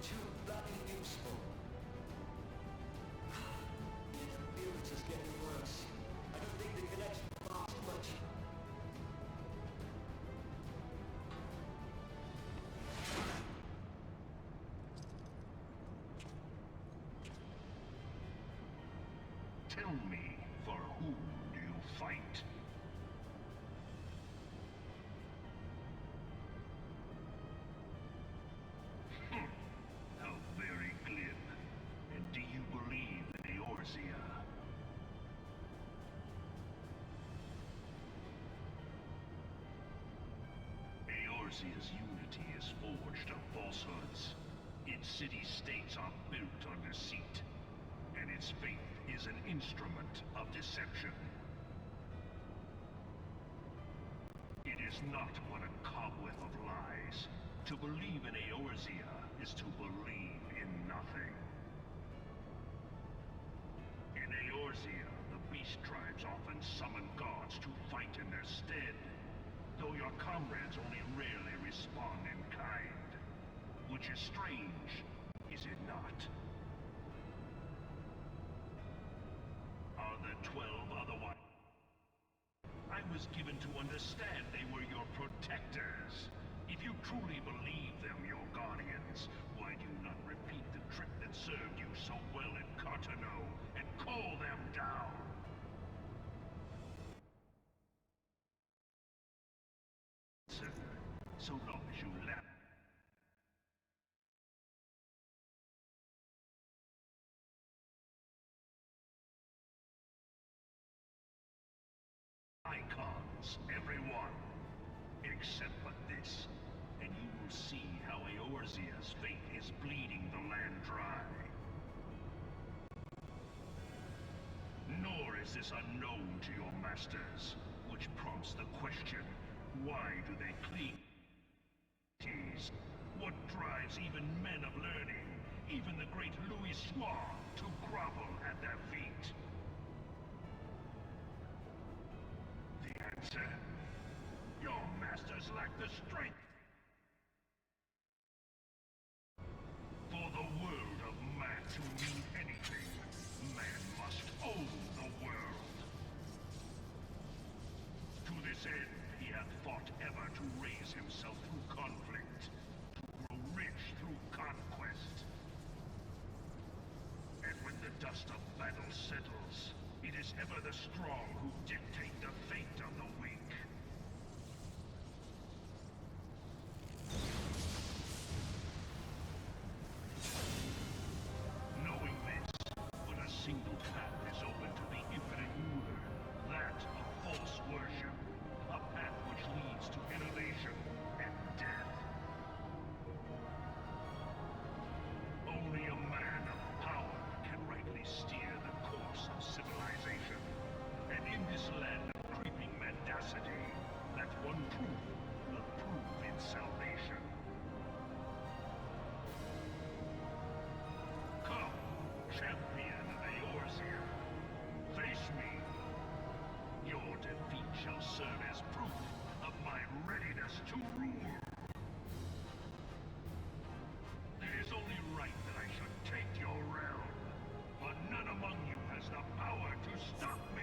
too bloody useful. The interference is getting worse. I don't think the connection lasts much. Tell me, for whom do you fight? How very glib. And do you believe in Eorzea? Eorzea's unity is forged of falsehoods. Its city-states are built on deceit, and its faith is an instrument of deception. It is not but a cobweb of lies. To believe in Eorzea is to believe in nothing. In Eorzea, the beast tribes often summon gods to fight in their stead, though your comrades only rarely respond in kind. Which is strange, is it not? Are the 12 otherwise? I was given to understand they were your protectors. If you truly believe them your guardians, why do you not repeat the trick that served you so well in Cartano and call them down? Sir, so long as you laugh. Icons, everyone, except but this, and you will see how Eorzea's fate is bleeding the land dry. Nor is this unknown to your masters, which prompts the question, why do they cling? What drives even men of learning, even the great Louis Soir, to grovel at their feet? The answer? Your masters lack the strength. For the world of man to mean anything, man must own the world. To this end, he hath fought ever to raise himself through conflict, to grow rich through conquest. And when the dust of battle settles, it is ever the strong who dictate the fate of the weak. Knowing this, but a single path is open to the infinite ruler, that of false worship, a path which leads to innovation and death. Only a man of power can rightly steer the course of civilization. And in this land of creeping mendacity, that one truth will prove its salvation. Come, champion of Eorzea, face me. Your defeat shall serve as proof of my readiness to rule. It is only right that I should take your realm, but none among you has the power to stop me.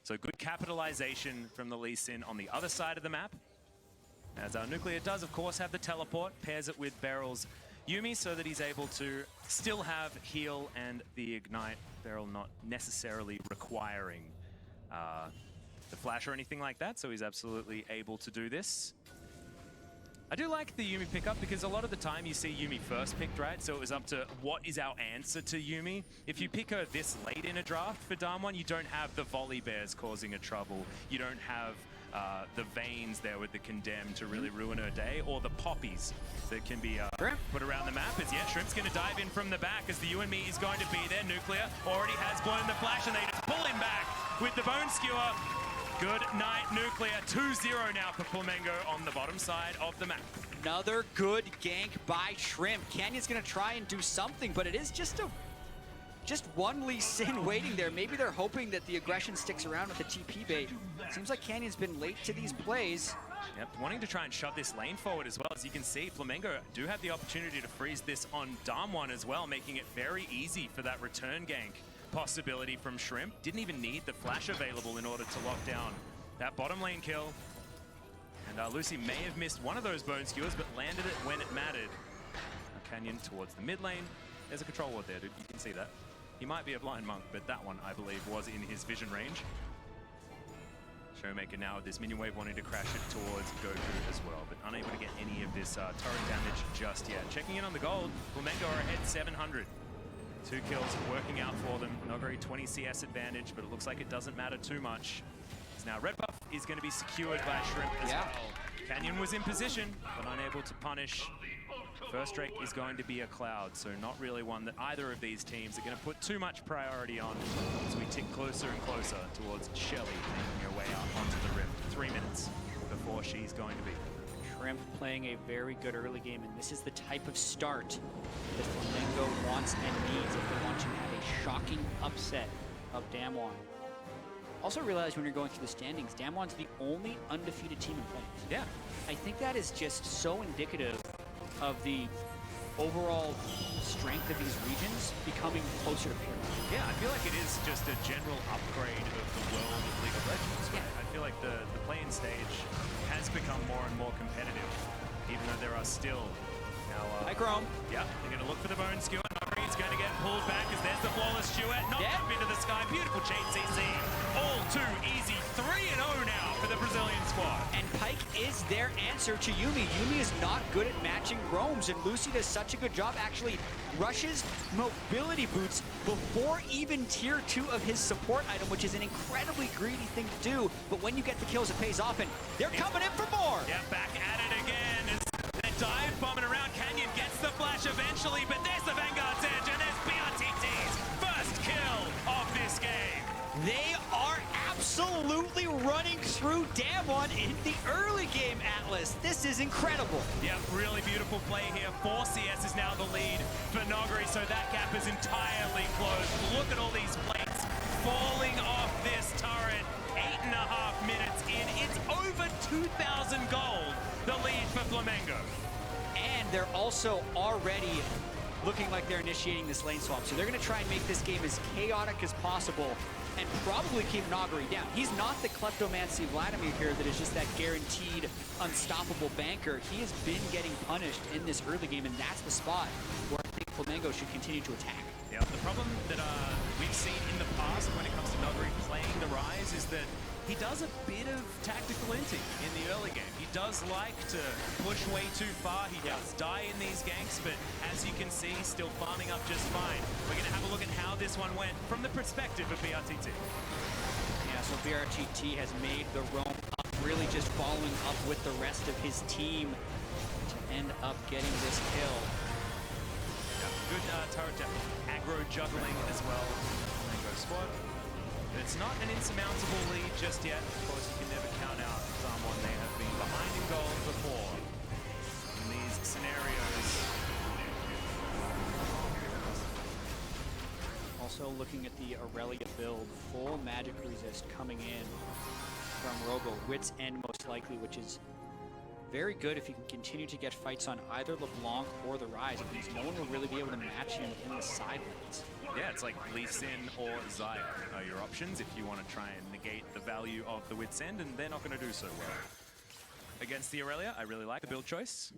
So good capitalization from the Lee Sin on the other side of the map. As our Nuclear does, of course, have the teleport, pairs it with Beryl's Yuumi so that he's able to still have heal and the ignite. Beryl not necessarily requiring the flash or anything like that, so he's absolutely able to do this. I do like the Yuumi pickup because a lot of the time you see Yuumi first picked, right? So it was up to what is our answer to Yuumi. If you pick her this late in a draft for Damwon, you don't have the volley bears causing a trouble. You don't have the Veins there with the Condemned to really ruin her day, or the poppies that can be put around the map. As Shrimp's going to dive in from the back as the you and me is going to be there. Nuclear already has blown the flash and they just pull him back with the Bone Skewer. Good night, Nuclear. 2-0 now for Flamengo on the bottom side of the map. Another good gank by Shrimp. Canyon's going to try and do something, but it is just one Lee Sin waiting there. Maybe they're hoping that the aggression sticks around with the TP bait. Seems like Canyon's been late to these plays. Yep, wanting to try and shove this lane forward as well. As you can see, Flamengo do have the opportunity to freeze this on Damwon as well, making it very easy for that return gank possibility from Shrimp. Didn't even need the flash available in order to lock down that bottom lane kill. And Lucy may have missed one of those Bone Skewers, but landed it when it mattered. Canyon towards the mid lane. There's a control ward there, dude. You can see that. He might be a blind monk, but that one, I believe, was in his vision range. Showmaker now with this minion wave wanting to crash it towards Goku as well, but unable to get any of this turret damage just yet. Checking in on the gold, Flamengo are ahead 700. 2 kills working out for them. Nogari 20 CS advantage, but it looks like it doesn't matter too much. So now red buff is going to be secured by Shrimp as well. Canyon was in position, but unable to punish. First Drake is going to be a Cloud, so not really one that either of these teams are going to put too much priority on as we tick closer and closer towards Shelly making her way out onto the Rift. 3 minutes before she's going to be. Shrimp playing a very good early game, and this is the type of start that Flamengo wants and needs if they want to have a shocking upset of Damwon. Also realize when you're going through the standings, Damwon's the only undefeated team in play. Yeah. I think that is just so indicative of the overall strength of these regions becoming closer to parity. Yeah, I feel like it is just a general upgrade of the world of League of Legends. Right? I feel like the play-in stage has become more and more competitive, even though there are still now... Chrome. Yeah, they're going to look for the Bone Skewer. Nogari is going to get pulled back as there's the Flawless Duet. Knocked up into the sky. Beautiful chain CC. All too easy. 3-0 now for the Brazilian squad. And Pyke is their answer to Yuumi. Yuumi is not good at matching roams, and Lucy does such a good job, actually rushes mobility boots before even tier 2 of his support item, which is an incredibly greedy thing to do, but when you get the kills, it pays off, and they're coming in for more. Yeah, back at it again. They're dive bombing around. Canyon gets the flash eventually, but there's the Vanguard's edge, and there's BRTT's first kill of this game. They are absolutely running through Damwon in the early game, Atlas. This is incredible. Yeah, really beautiful play here. 4 CS is now the lead for Nogari, so that gap is entirely closed. Look at all these plates falling off this turret. 8.5 minutes in. It's over 2,000 gold, the lead for Flamengo. And they're also already looking like they're initiating this lane swap. So they're going to try and make this game as chaotic as possible and probably keep Nogari down. He's not the Kleptomancy Vladimir here that is just that guaranteed unstoppable banker. He has been getting punished in this early game, and that's the spot where I think Flamengo should continue to attack. Yeah, the problem that we've seen in the past when it comes to Nogari playing the Rise is that he does a bit of tactical inting in the early game. He does like to push way too far. He does die in these ganks, but as you can see, still farming up just fine. We're going to have a look at how this one went from the perspective of BRTT. Yeah, so BRTT has made the roam up, really just following up with the rest of his team to end up getting this kill. Yeah, good turret aggro juggling as well. Mango squad. But it's not an insurmountable lead just yet. Of course, you can never count out someone. They have been behind in gold before in these scenarios. Also looking at the Aurelia build, full magic resist coming in from Robo. Wit's End most likely, which is very good if he can continue to get fights on either LeBlanc or the Rise. It means no one will really be able to match him in the side lanes. Yeah, it's like Lee Sin or Xayah are your options if you want to try and negate the value of the Wit's End, and they're not going to do so well. Against the Aurelia, I really like the build choice.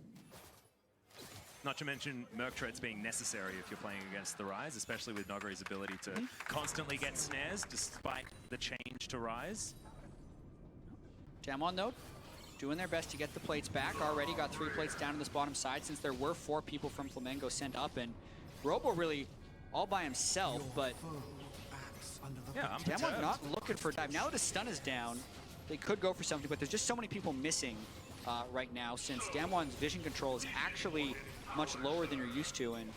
Not to mention Merc Treads being necessary if you're playing against the Rise, especially with Nogari's ability to constantly get snares despite the change to Rise. Damwon, though, doing their best to get the plates back. Already got 3 plates down on this bottom side since there were 4 people from Flamengo sent up, and Robo really all by himself, but Yeah, I'm Damwon perturbed. not looking for a dive. Now that his stun is down, they could go for something, but there's just so many people missing right now since Damwon's vision control is actually much lower than you're used to, and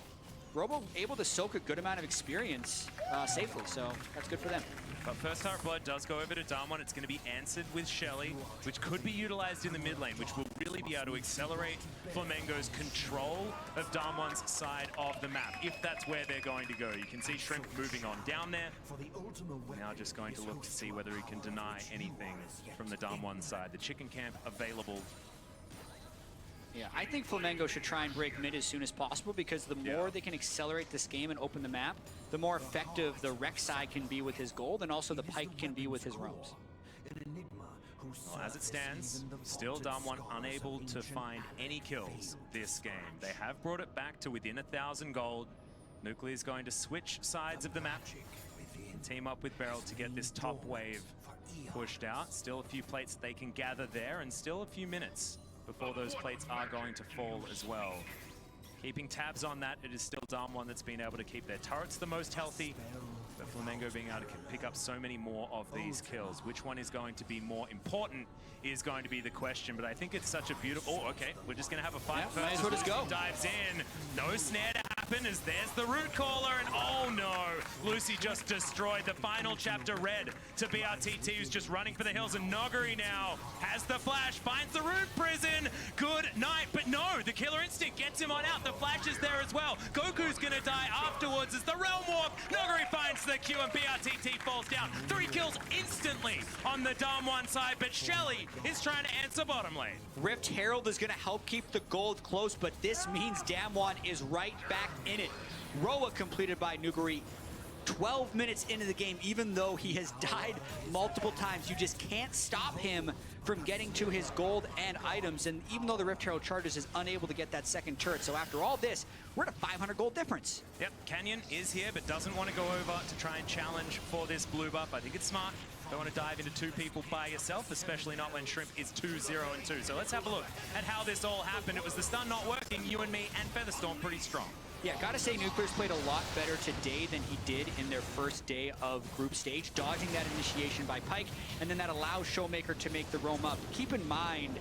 Robo able to soak a good amount of experience safely, so that's good for them. But first Heart Blood does go over to Damwon. It's going to be answered with Shelly, which could be utilized in the mid lane, which will really be able to accelerate Flamengo's control of Damwon's side of the map, if that's where they're going to go. You can see Shrimp moving on down there. Now just going to look to see whether he can deny anything from the Damwon side. The chicken camp available. Yeah, I think Flamengo should try and break mid as soon as possible, because the more they can accelerate this game and open the map, the more effective the Rek'Sai can be with his gold, and also the Pyke can be with his roams. Well, as it stands, still Damwon unable to find any kills this game. They have brought it back to within 1,000 gold. Nuclear is going to switch sides of the map and team up with Beryl to get this top wave pushed out. Still a few plates they can gather there, and still a few minutes before those plates are going to fall as well. Keeping tabs on that, it is still Damwon that's been able to keep their turrets the most healthy, but Flamengo being able to pick up so many more of these kills. Which one is going to be more important is going to be the question, but I think it's such a beautiful... Oh, okay, we're just going to have a fight first. Might as well just go. Dives in, no snare to happen as there's the root caller, and oh no, Lucy just destroyed the final chapter red to BRTT, who's just running for the hills, and Nogari now has the flash, finds the root prison, good night, but no, the killer instinct gets him on out, the flash is there as well, Goku's gonna die afterwards as the realm warp, Nogari finds the Q and BRTT falls down, 3 kills instantly on the Damwon side, but Shelly is trying to answer bottom lane. Rift Herald is going to help keep the gold close, but this means Damwon is right back in it. Roa completed by Nuguri 12 minutes into the game, even though he has died multiple times. You just can't stop him from getting to his gold and items, and even though the Rift Herald charges, is unable to get that second turret. So after all this, we're at a 500 gold difference. Yep, Canyon is here, but doesn't want to go over to try and challenge for this blue buff. I think it's smart. Don't want to dive into 2 people by yourself, especially not when Shrimp is 2-0-2. So let's have a look at how this all happened. It was the stun not working, you and me and Featherstorm pretty strong. Yeah, gotta say Nuclear's played a lot better today than he did in their first day of group stage, dodging that initiation by Pyke, and then that allows Showmaker to make the roam up. Keep in mind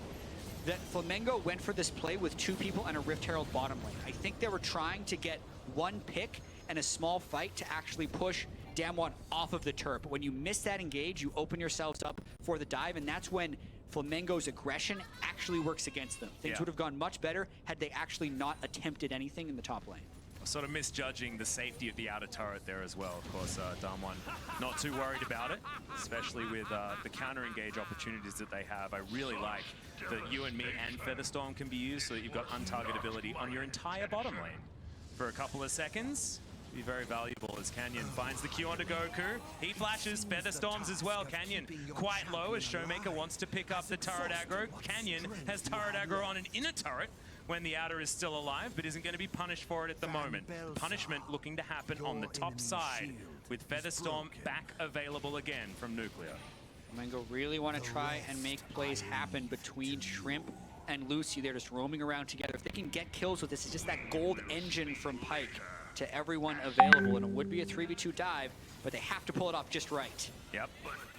that Flamengo went for this play with 2 people and a Rift Herald bottom lane. I think they were trying to get 1 pick and a small fight to actually push Damwon off of the turret. But when you miss that engage, you open yourselves up for the dive, and that's when Flamengo's aggression actually works against them. Things would have gone much better had they actually not attempted anything in the top lane. Sort of misjudging the safety of the outer turret there as well. Of course, Damwon not too worried about it, especially with the counter-engage opportunities that they have. I really like that you and me and Featherstorm can be used so that you've got untargetability on your entire bottom lane for a couple of seconds. Be very valuable as Canyon finds the Q onto Goku. He flashes Featherstorms as well. Canyon quite low as Showmaker wants to pick up the turret aggro. Canyon has turret aggro on an inner turret when the outer is still alive, but isn't going to be punished for it at the moment. Punishment looking to happen on the top side with Featherstorm back available again from Nuclear. Flamengo really want to try and make plays happen between Shrimp and Lucy. They're just roaming around together. If they can get kills with this, it's just that gold engine from Pyke to everyone available, and it would be a 3v2 dive, but they have to pull it off just right. Yep.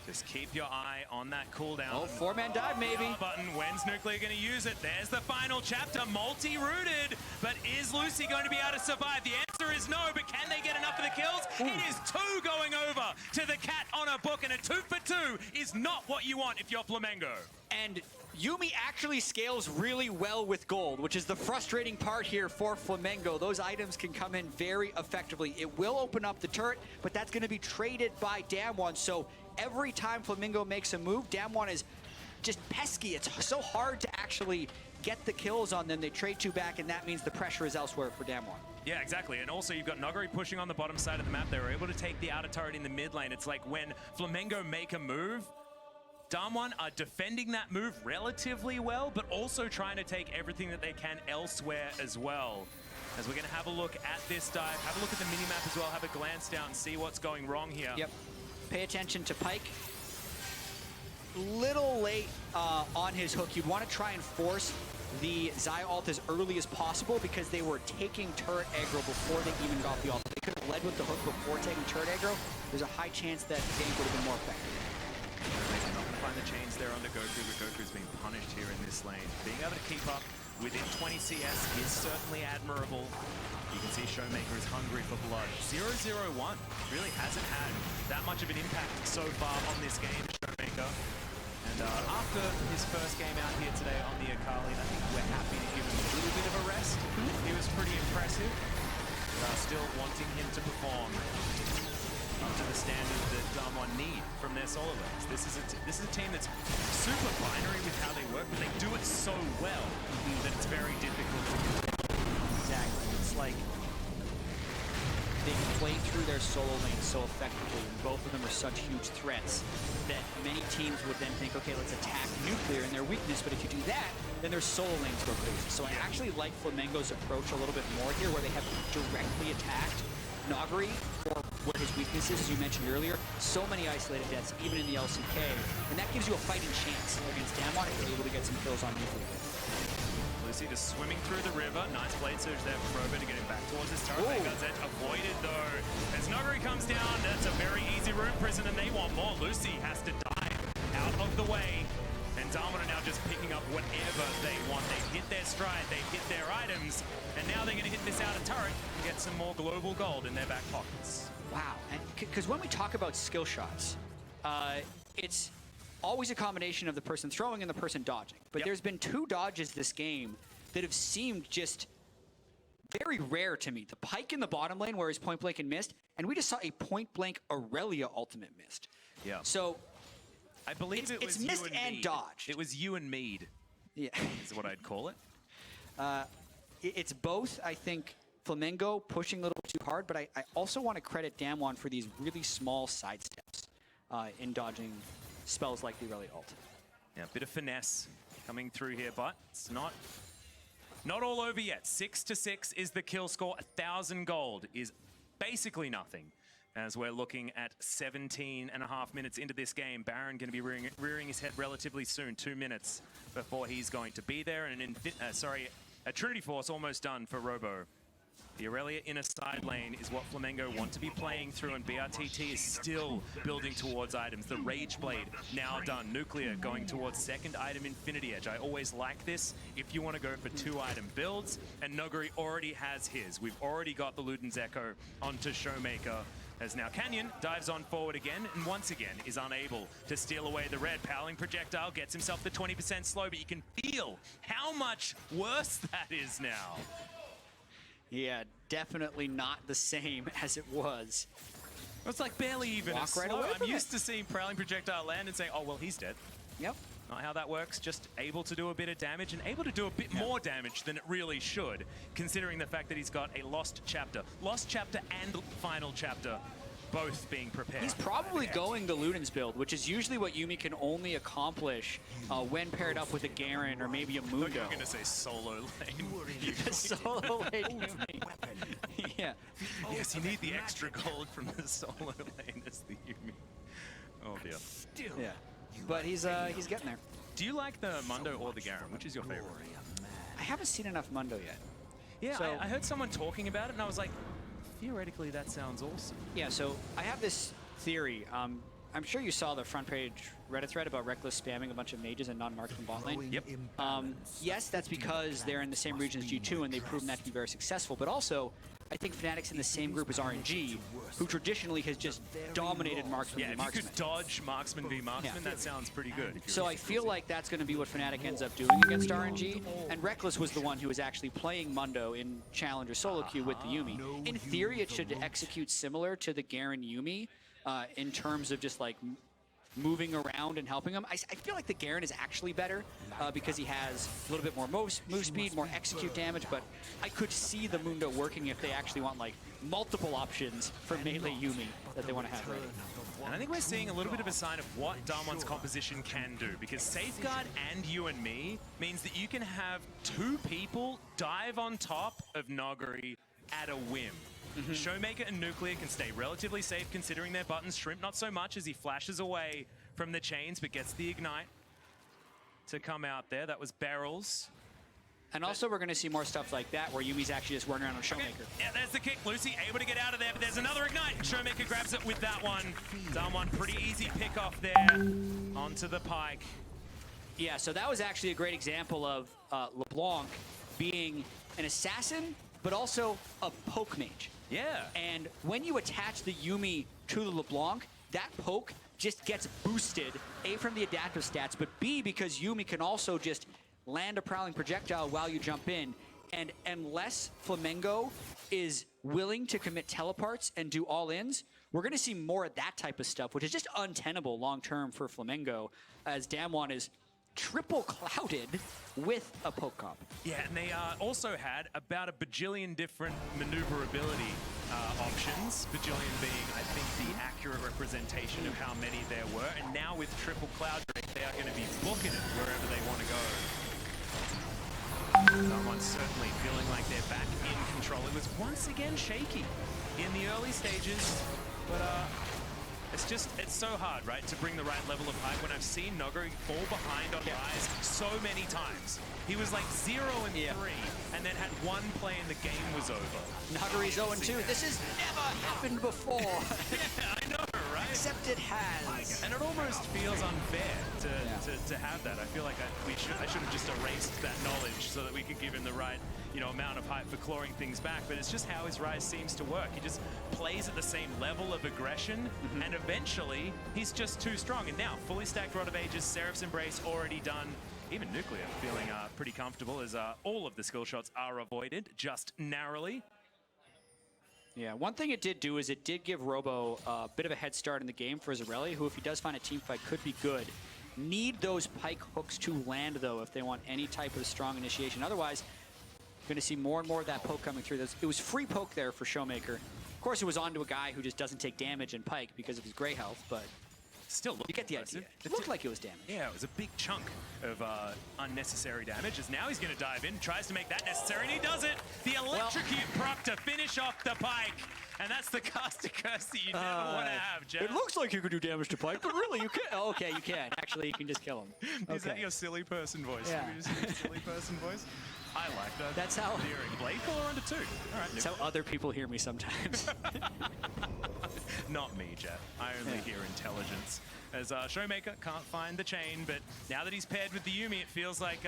Just keep your eye on that cooldown. Oh, 4-man dive maybe. Button. When's Nuclear going to use it? There's the final chapter, multi-rooted. But is Lucy going to be able to survive? The answer is no, but can they get enough of the kills? Ooh. It is 2 going over to the cat on a book, and a 2 for 2 is not what you want if you're Flamengo. And Yuumi actually scales really well with gold, which is the frustrating part here for Flamengo. Those items can come in very effectively. It will open up the turret, but that's going to be traded by Damwon. So every time Flamengo makes a move, Damwon is just pesky. It's so hard to actually get the kills on them. They trade 2 back, and that means the pressure is elsewhere for Damwon. Yeah, exactly. And also you've got Nogari pushing on the bottom side of the map. They were able to take the outer turret in the mid lane. It's like when Flamengo make a move, Damwon are defending that move relatively well, but also trying to take everything that they can elsewhere as well. As we're going to have a look at this dive, have a look at the minimap as well, have a glance down and see what's going wrong here. Yep. Pay attention to Pyke. Little late on his hook. You'd want to try and force the Xayah ult as early as possible because they were taking turret aggro before they even got the ult. If they could have led with the hook before taking turret aggro, there's a high chance that game would have been more effective. They're not going to find the chains there under Goku, but Goku's being punished here in this lane. Being able to keep up within 20 CS is certainly admirable. You can see Showmaker is hungry for blood. 0-0-1 really hasn't had that much of an impact so far on this game, Showmaker. And after his first game out here today on the Akali, I think we're happy to give him a little bit of a rest. He was pretty impressive. Still wanting him to perform up to the standard that Damwon need from their solo lanes. This is a team that's super binary with how they work, but they do it so well that it's very difficult to control. Exactly. It's like they play through their solo lanes so effectively, and both of them are such huge threats that many teams would then think, okay, let's attack nuclear in their weakness, but if you do that, then their solo lanes go crazy. So I actually like Flamengo's approach a little bit more here, where they have directly attacked Nogari for what his weakness is, as you mentioned earlier. So many isolated deaths, even in the LCK, and that gives you a fighting chance against Damwon if you're able to get some kills on nuclear. Lucy just swimming through the river. Nice blade surge there for Robo to get him back towards his turret. They got that avoided though. As Nogari comes down, that's a very easy room prison and they want more. Lucy has to dive out of the way. And Damwon are now just picking up whatever they want. They've hit their stride, they've hit their items, and now they're going to hit this outer turret and get some more global gold in their back pockets. Wow, and because when we talk about skill shots, it's always a combination of the person throwing and the person dodging. But there's been 2 dodges this game that have seemed just very rare to me. The Pyke in the bottom lane where he's point blank and missed, and we just saw a point blank Aurelia ultimate missed. Yeah. So I believe it was missed you and and Mead. dodged. It was you and Mead. Yeah. Is what I'd call it. It's both, I think, Flamengo pushing a little too hard, but I also want to credit Damwon for these really small sidesteps in dodging spells like the Aurelia ult. Yeah, a bit of finesse coming through here, but it's not all over yet. 6-6 is the kill score. 1,000 gold is basically nothing. As we're looking at 17.5 minutes into this game, Baron going to be rearing his head relatively soon. 2 minutes before he's going to be there. And a Trinity Force almost done for Robo. The Aurelia in a side lane is what Flamengo want to be playing through, and BRTT is still building towards items. The Rage Blade now done. Nuclear going towards second item Infinity Edge. I always like this if you want to go for 2 item builds, and Nogari already has his. We've already got the Luden's Echo onto Showmaker, as now Canyon dives on forward again, and once again is unable to steal away the red. Powering Projectile gets himself the 20% slow, but you can feel how much worse that is now. Yeah, definitely not the same as it was. It's like barely even a Walk slow. right away I'm from used to seeing Prowling Projectile land and saying, oh, well, he's dead. Yep. Not how that works. Just able to do a bit of damage and able to do a bit more damage than it really should, considering the fact that he's got a Lost Chapter and Final Chapter both being prepared. He's probably going the Luden's build, which is usually what Yuumi can only accomplish when paired up with a Garen or maybe a Mundo. I'm going to say solo lane. Solo lane Yuumi. Yeah. Yes, you need the extra gold from the solo lane as the Yuumi. Oh dear. Yeah. But he's getting there. Do you like the Mundo or the Garen? Which is your favorite? I haven't seen enough Mundo yet. Yeah, So- I heard someone talking about it and I was like, theoretically that sounds awesome. Yeah, so I have this theory. I'm sure you saw the front page Reddit thread about Reckless spamming a bunch of mages and non-marksman bot lane. Yep. Yes, that's because they're in the same region as G2 and they've proven that to be very successful, but also I think Fnatic's in the same group as RNG, who traditionally has just dominated marksman Yeah, v if you marksman. could dodge marksman v marksman, that sounds pretty good. So I feel like that's going to be what Fnatic ends up doing against RNG, and Reckless was the one who was actually playing Mundo in Challenger solo queue with the Yuumi. In theory, it should execute similar to the Garen Yuumi in terms of just like moving around and helping him. I feel like the Garen is actually better because he has a little bit more move speed, more execute damage, but I could see the Mundo working if they actually want like multiple options for melee Yuumi that they want to have ready. And I think we're seeing a little bit of a sign of what Damwon's composition can do, because Safeguard and you and me means that you can have two people dive on top of Noguri at a whim. Showmaker and Nuclear can stay relatively safe considering their buttons. Shrimp not so much as he flashes away from the chains, but gets the Ignite to come out there. That was Barrels. And also we're going to see more stuff like that where Yumi's actually just running around on Showmaker. Okay. Yeah, there's the kick. Lucy able to get out of there, but there's another Ignite. Showmaker grabs it with that one. Damwon, pretty easy pick off there onto the Pike. Yeah, so that was actually a great example of LeBlanc being an assassin, but also a poke mage. Yeah. And when you attach the Yuumi to the LeBlanc, that poke just gets boosted, A, from the adaptive stats, but B, because Yuumi can also just land a prowling projectile while you jump in. And unless Flamengo is willing to commit teleports and do all-ins, we're going to see more of that type of stuff, which is just untenable long-term for Flamengo, as Damwon is triple clouded with a poke comp. Yeah, and they also had about a bajillion different maneuverability options. Bajillion being, I think, the accurate representation of how many there were. And now with triple cloud drake, they are going to be booking it wherever they want to go. Someone's certainly feeling like they're back in control. It was once again shaky in the early stages, but it's so hard, right, to bring the right level of hype when I've seen Noguri fall behind on Rise so many times. He was like 0 and 3, and then had one play and the game was over. Noguri's 0-2. This has never happened before. Yeah, I know, right? Except it has. And it almost feels unfair to have that. I feel like I should have just erased that knowledge so that we could give him the right, amount of hype for clawing things back. But it's just how his Rise seems to work. He just plays at the same level of aggression, and eventually he's just too strong. And now, fully stacked Rod of Ages, Seraph's Embrace already done. Even Nuclear feeling pretty comfortable as all of the skill shots are avoided, just narrowly. Yeah, one thing it did do is it did give Robo a bit of a head start in the game for Zarelli, who, if he does find a team fight, could be good. Need those pike hooks to land, though, if they want any type of strong initiation. Otherwise, you're going to see more and more of that poke coming through. It was free poke there for Showmaker. Of course, it was onto a guy who just doesn't take damage in pike because of his gray health, but still, you get the idea. It looked like it was damage. Yeah, it was a big chunk of unnecessary damage, as now he's going to dive in, tries to make that necessary, and he does it! The electrocute proc to finish off the Pike, and that's the caster curse that you never want to have, Jeff. It looks like you could do damage to Pike, but really you can't. Oh, okay, you can. Actually, you can just kill him. Is that your silly person voice? Yeah. Can we just do your silly person voice? I like that. That's how... Blade Caller under 2. All right. That's how other people hear me sometimes. Not me, Jeff. I only hear intelligence. As Showmaker can't find the chain, but now that he's paired with the Yuumi, it feels like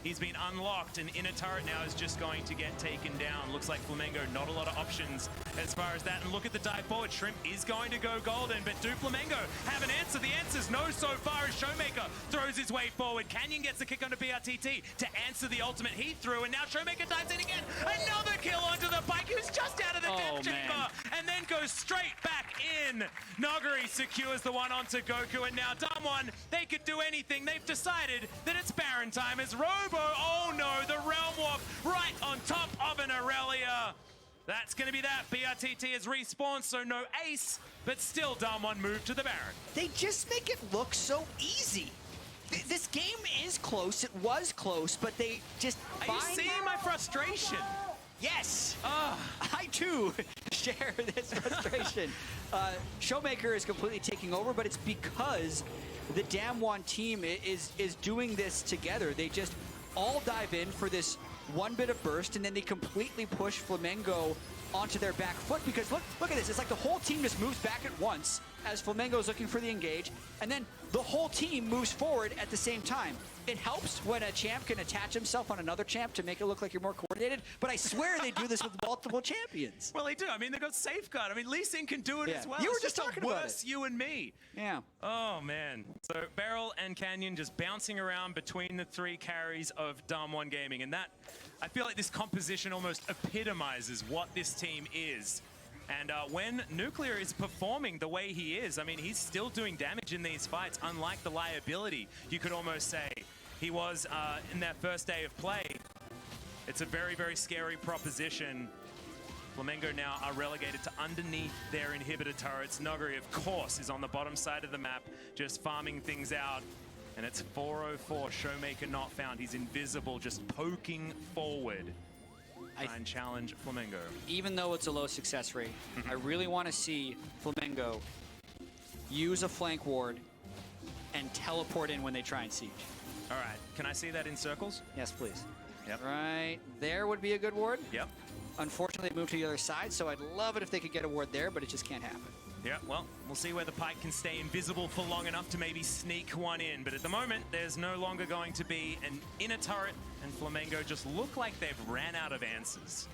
he's been unlocked, and inner turret now is just going to get taken down. Looks like Flamengo, not a lot of options as far as that. And look at the dive forward. Shrimp is going to go golden, but do Flamengo have an answer? The answer's no so far as Showmaker throws his way forward. Canyon gets the kick onto BRTT to answer the ultimate he threw, and now Showmaker dives in again. Another kill onto the Pike, who's just out of the death chamber, and then goes straight back in. Noguri secures the one onto Goku, and now Damwon, they could do anything. They've decided that it's Baron time as Robo, oh no, the Realm Warp right on top of an Aurelia. That's going to be that. BRTT has respawned, so no ace, but still Damwon moved to the Baron. They just make it look so easy. This game is close. It was close, but they just Are you seeing my frustration? Yes! I too share this frustration. Showmaker is completely taking over, but it's because the Damwon team is doing this together. They just all dive in for this one bit of burst, and then they completely push Flamengo onto their back foot, because look at this. It's like the whole team just moves back at once as Flamengo is looking for the engage, and then the whole team moves forward at the same time. It helps when a champ can attach himself on another champ to make it look like you're more coordinated, but I swear they do this with multiple champions. Well, they do. I mean, they've got Safeguard. I mean, Lee Sin can do it as well. You were It's just talking about worse, it. you and me. Yeah. Oh, man. So Beryl and Canyon just bouncing around between the three carries of Damwon Gaming, and that, I feel like this composition almost epitomizes what this team is. And when Nuclear is performing the way he is, I mean, he's still doing damage in these fights, unlike the liability, you could almost say, he was in that first day of play. It's a very, very scary proposition. Flamengo now are relegated to underneath their inhibitor turrets. Noguri, of course, is on the bottom side of the map, just farming things out. And it's 404, Showmaker not found. He's invisible, just poking forward. Try and challenge Flamengo. Even though it's a low success rate, I really want to see Flamengo use a flank ward and teleport in when they try and siege. All right, can I see that in circles? Yes, please. Yep. Right there would be a good ward. Yep. Unfortunately, they moved to the other side, so I'd love it if they could get a ward there, but it just can't happen. Yeah, well, we'll see whether Pyke can stay invisible for long enough to maybe sneak one in. But at the moment, there's no longer going to be an inner turret, and Flamengo just look like they've ran out of answers.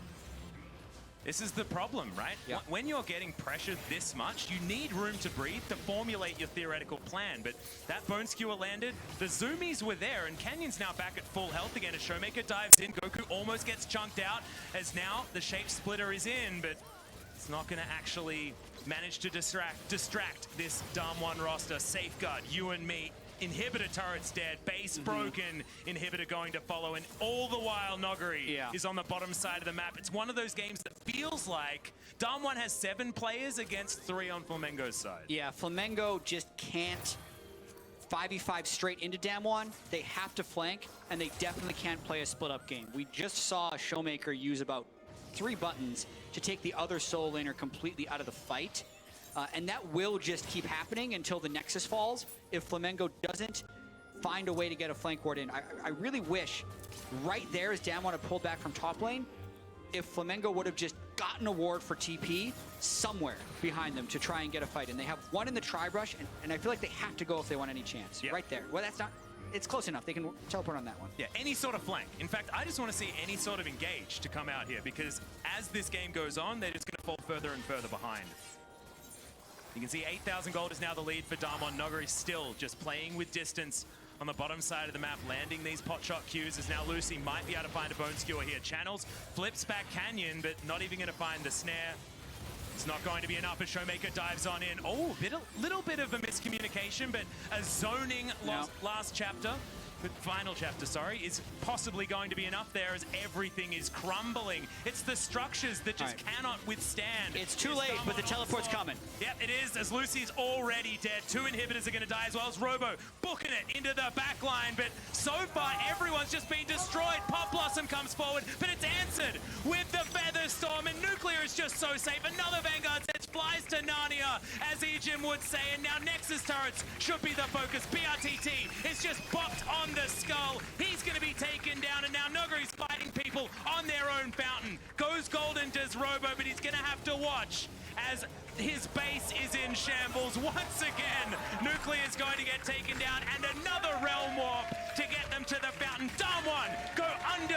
This is the problem, right? Yep. When you're getting pressured this much, you need room to breathe to formulate your theoretical plan. But that Bone Skewer landed, the Zoomies were there, and Canyon's now back at full health again as Showmaker dives in. Goku almost gets chunked out, as now the Shape Splitter is in, but it's not going to actually manage to distract this Damwon roster. Safeguard, you and me. Inhibitor turret's dead, base broken, Inhibitor going to follow, and all the while Noguri is on the bottom side of the map. It's one of those games that feels like Damwon has 7 players against 3 on Flamengo's side. Yeah, Flamengo just can't 5v5 straight into Damwon. They have to flank, and they definitely can't play a split-up game. We just saw a Showmaker use about 3 buttons to take the other solo laner completely out of the fight. And that will just keep happening until the Nexus falls if Flamengo doesn't find a way to get a flank ward in. I really wish right there as Damwon had pulled back from top lane, if Flamengo would have just gotten a ward for TP somewhere behind them to try and get a fight in. They have one in the tri-brush, and I feel like they have to go if they want any chance. Yep. Right there. Well, that's not... It's close enough. They can teleport on that one. Yeah, any sort of flank. In fact, I just want to see any sort of engage to come out here, because as this game goes on, they're just going to fall further and further behind. You can see 8,000 gold is now the lead for Damwon. Noguri still just playing with distance on the bottom side of the map, landing these pot shot Qs, as now Lucy might be able to find a Bone Skewer here. Channels, flips back Canyon, but not even going to find the snare. It's not going to be enough as Showmaker dives on in. Oh, little bit of a miscommunication, but a zoning last chapter. Final chapter, sorry, is possibly going to be enough there as everything is crumbling. It's the structures that just cannot withstand. It's too late, but the teleport's coming. Yep, it is, as Lucy's already dead. 2 inhibitors are going to die, as well as Robo booking it into the back line. But so far, everyone's just been destroyed. Pop Blossom comes forward, but it's answered with the Feather Storm, and Nuclear is just so safe. Another Vanguard's Edge flies to Narnia, as Ejim would say, and now Nexus turrets should be the focus. BRTT is just bopped on the skull. He's going to be taken down, and now Noguri's fighting people on their own fountain. Goes golden, does Robo, but he's going to have to watch as his base is in shambles. Once again, Nuclear is going to get taken down, and another Realm Warp to get them to the fountain. Damwon go under